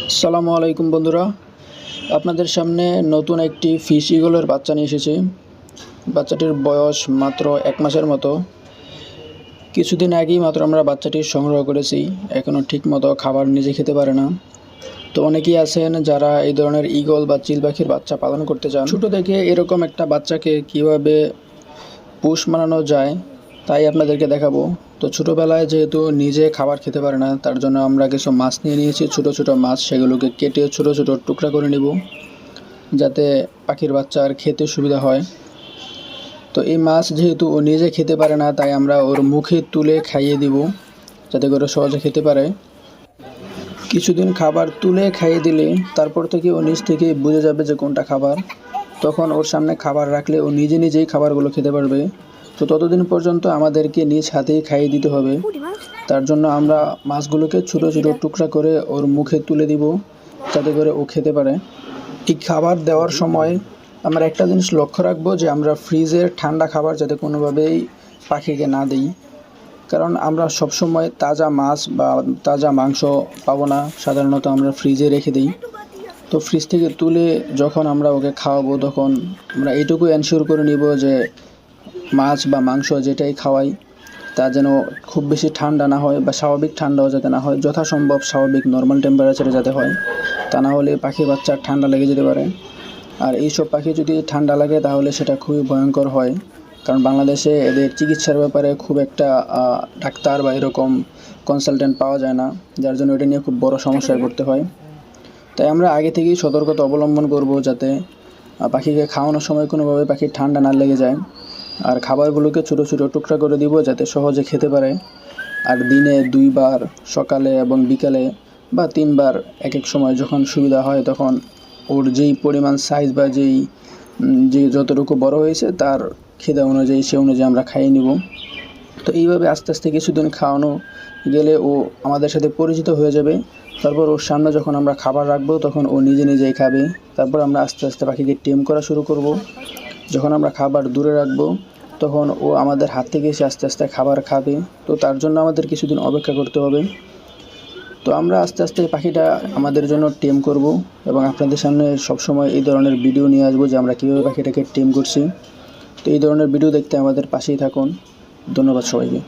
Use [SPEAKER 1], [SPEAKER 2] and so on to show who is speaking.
[SPEAKER 1] আসসালামু আলাইকুম বন্ধুরা, আপনাদের সামনে নতুন একটি ফিশ ইগলের বাচ্চা নিয়ে এসেছি। বাচ্চাটির বয়স মাত্র 1 মাসের মতো। কিছুদিন আগেই মাত্র আমরা বাচ্চাটি সংগ্রহ করেছি। এখনও ঠিকমতো খাবার নিজে খেতে পারে না। তো অনেকেই আছেন যারা এই ধরনের ঈগল বা চিল পাখির বাচ্চা পালন করতে চান। ছোটো থেকে এরকম একটা বাচ্চাকে কীভাবে পোষ মানানো যায় তাই আপনাদেরকে দেখাবো। তো ছোটোবেলায় যেহেতু নিজে খাবার খেতে পারে না, তার জন্য আমরা কিছু মাছ নিয়ে নিয়েছি, ছোটো ছোটো মাছ। সেগুলোকে কেটে ছোটো ছোটো টুকরা করে নেব, যাতে পাখির বাচ্চার খেতে সুবিধা হয়। তো এই মাছ যেহেতু ও নিজে খেতে পারে না, তাই আমরা ওর মুখে তুলে খাইয়ে দিব, যাতে করে সহজে খেতে পারে। কিছুদিন খাবার তুলে খাইয়ে দিলে তারপর থেকে ও নিজ থেকে বুঝে যাবে যে কোনটা খাবার। তখন ওর সামনে খাবার রাখলে ও নিজে নিজেই খাবারগুলো খেতে পারবে। তো ততদিন পর্যন্ত আমাদেরকে নিজ হাতেই খাইয়ে দিতে হবে। তার জন্য আমরা মাছগুলোকে ছোটো ছোটো টুকরা করে ওর মুখে তুলে দিব, যাতে করে ও খেতে পারে। এই খাবার দেওয়ার সময় আমরা একটা জিনিস লক্ষ্য রাখবো, যে আমরা ফ্রিজের ঠান্ডা খাবার যাতে কোনোভাবেই পাখিকে না দিই। কারণ আমরা সবসময় তাজা মাছ বা তাজা মাংস পাবো না, সাধারণত আমরা ফ্রিজে রেখে দিই। তো ফ্রিজ থেকে তুলে যখন আমরা ওকে খাওয়াবো, তখন আমরা এইটুকু এনশিওর করে নিব যে মাছ বা মাংস যেটাই খাওয়াই তা যেন খুব বেশি ঠান্ডা না হয়, বা স্বাভাবিক ঠান্ডাও যাতে না হয়, যথাসম্ভব স্বাভাবিক নর্মাল টেম্পারেচারে যাতে হয়। তা না হলে পাখি বাচ্চার ঠান্ডা লেগে যেতে পারে। আর এইসব পাখি যদি ঠান্ডা লাগে তাহলে সেটা খুবই ভয়ঙ্কর হয়, কারণ বাংলাদেশে এদের চিকিৎসার ব্যাপারে খুব একটা ডাক্তার বা এরকম কনসালটেন্ট পাওয়া যায় না, যার জন্য এটা নিয়ে খুব বড় সমস্যায় পড়তে হয়। তাই আমরা আগে থেকেই সতর্কতা অবলম্বন করব, যাতে পাখিকে খাওয়ানোর সময় কোনোভাবে পাখির ঠান্ডা না লেগে যায়। আর খাবারগুলোকে ছোটো ছোটো টুকরা করে দিব, যাতে সহজে খেতে পারে। আর দিনে 2 বার, সকালে এবং বিকালে, বা 3 বার এক এক সময় যখন সুবিধা হয়, তখন ওর যেই পরিমাণ সাইজ বা যে যতটুকু বড় হয়েছে তার খিদা অনুযায়ী সে অনুযায়ী আমরা খাইয়ে নিব। তো এইভাবে আস্তে আস্তে কিছুদিন খাওয়ানো গেলে ও আমাদের সাথে পরিচিত হয়ে যাবে। তারপর ওর সামনে যখন আমরা খাবার রাখবো, তখন ও নিজে নিজেই খাবে। তারপর আমরা আস্তে আস্তে পাখিকে টেম করা শুরু করব। যখন আমরা খাবার দূরে রাখবো, তখন ও আমাদের হাত থেকে এসে আস্তে আস্তে খাবার খাবে। তো তার জন্য আমাদের কিছুদিন অপেক্ষা করতে হবে। তো আমরা আস্তে আস্তে পাখিটা আমাদের জন্য টেম করব, এবং আপনাদের সামনে সবসময় এই ধরনের ভিডিও নিয়ে আসবো যে আমরা কীভাবে পাখিটাকে টেম করছি। তো এই ধরনের ভিডিও দেখতে আমাদের পাশেই থাকুন। ধন্যবাদ সবাইকে।